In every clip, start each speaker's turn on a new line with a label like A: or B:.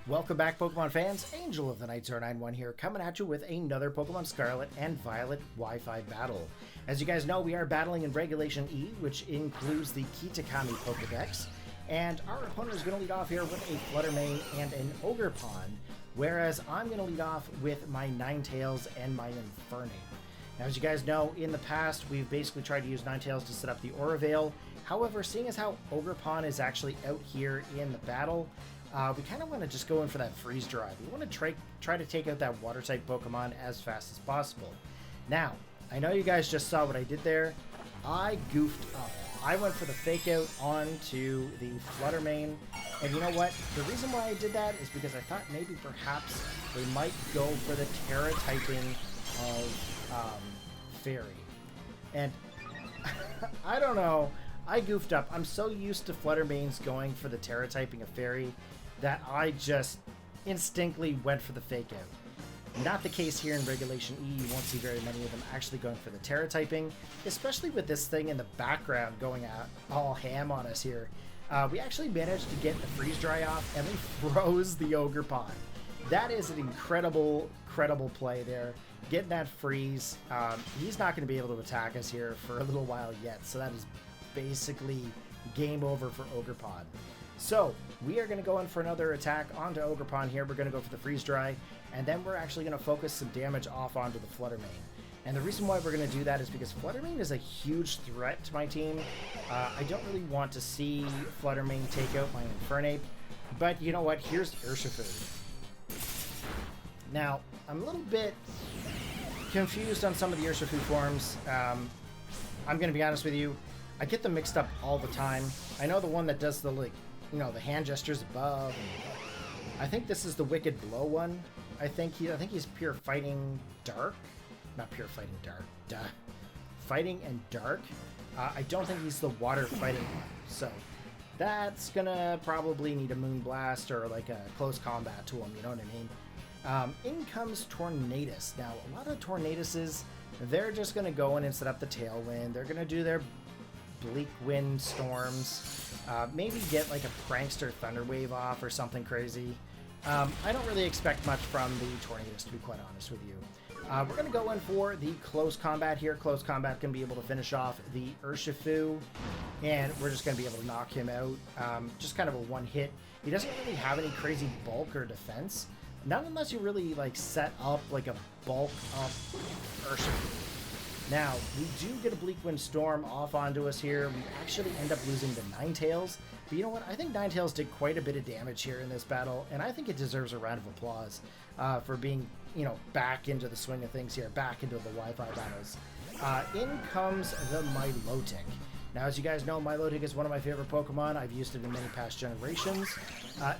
A: Welcome back, Pokemon fans. Angel of the Night 091 here, coming at you with another Pokemon Scarlet and Violet Wi-Fi battle. As you guys know, we are battling in Regulation E, which includes the Kitakami Pokedex, and our opponent is going to lead off here with a Fluttermane and an Ogerpon, whereas I'm going to lead off with my Ninetales and my Infernape. Now, as you guys know, in the past, we've basically tried to use Ninetales to set up the Aura Veil. However, seeing as how Ogerpon is actually out here in the battle, we kind of want to just go in for that freeze drive. We want to try to take out that water type Pokemon as fast as possible. Now, I know you guys just saw what I did there. I goofed up. I went for the fake out onto the Fluttermane, and you know what? The reason why I did that is because I thought maybe perhaps they might go for the Terra typing of Fairy. And I don't know. I goofed up. I'm so used to Fluttermanes going for the Terra typing of Fairy that I just instinctively went for the fake out. Not the case here in Regulation E. You won't see very many of them actually going for the Terra typing, especially with this thing in the background going out all ham on us here. We actually managed to get the freeze dry off, and we froze the Ogerpon. That is an incredible play there. Getting that freeze. He's not going to be able to attack us here for a little while yet, so that is basically game over for Ogerpon. So we are going to go in for another attack onto Ogerpon here. We're going to go for the freeze dry, and then we're actually going to focus some damage off onto the Fluttermane. And the reason why we're going to do that is because Fluttermane is a huge threat to my team. I don't really want to see Fluttermane take out my Infernape, but you know what? Here's Urshifu. Now, I'm a little bit confused on some of the Urshifu forms. I'm going to be honest with you. I get them mixed up all the time. I know the one that does the, like, you know, the hand gestures above. And I think this is the Wicked Blow one. I think he's Pure Fighting Dark. Not Pure Fighting Dark. Duh. Fighting and Dark. I don't think he's the Water Fighting one. So that's gonna probably need a Moonblast or like a close combat to him. You know what I mean? In comes Tornadus. Now, a lot of Tornaduses, they're just gonna go in and set up the Tailwind. They're gonna do their Bleak Wind Storms, maybe get like a Prankster Thunder Wave off or something crazy. I don't really expect much from the Tornadus, to be quite honest with you. We're going to go in for the close combat here. Close combat can be able to finish off the Urshifu, and we're just going to be able to knock him out. Just kind of a one hit. He doesn't really have any crazy bulk or defense, not unless you really like set up like a bulk up Urshifu. Now, we do get a Bleak Wind Storm off onto us here. We actually end up losing the Ninetales. But you know what? I think Ninetales did quite a bit of damage here in this battle, and I think it deserves a round of applause for being, you know, back into the swing of things here, back into the Wi-Fi battles. In comes the Milotic. Now, as you guys know, Milotic is one of my favorite Pokemon. I've used it in many past generations.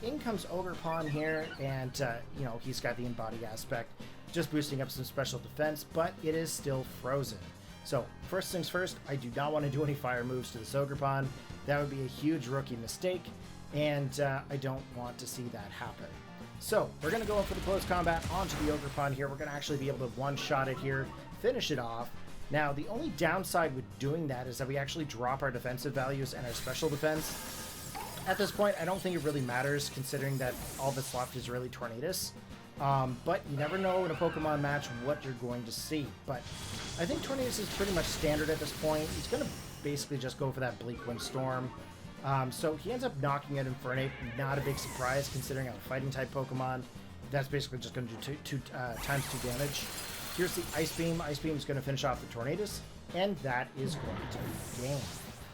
A: In comes Ogerpon here, and, you know, he's got the Embody aspect, just boosting up some special defense, but it is still frozen. So, first things first, I do not want to do any fire moves to this Ogerpon. That would be a huge rookie mistake, and I don't want to see that happen. So, we're going to go in for the close combat onto the Ogerpon here. We're going to actually be able to one-shot it here, finish it off. Now, the only downside with doing that is that we actually drop our defensive values and our special defense. At this point, I don't think it really matters, considering that all that's left is really Tornadus. But you never know in a Pokemon match what you're going to see. But I think Tornadus is pretty much standard at this point. He's going to basically just go for that Bleak Wind Storm. So he ends up knocking out Infernape. Not a big surprise considering I'm a Fighting-type Pokemon. That's basically just going to do times 2 damage. Here's the Ice Beam. Ice Beam is going to finish off the Tornadus. And that is going to be game.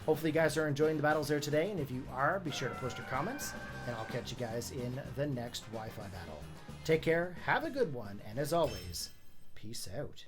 A: Hopefully you guys are enjoying the battles there today. And if you are, be sure to post your comments. And I'll catch you guys in the next Wi-Fi battle. Take care, have a good one, and as always, peace out.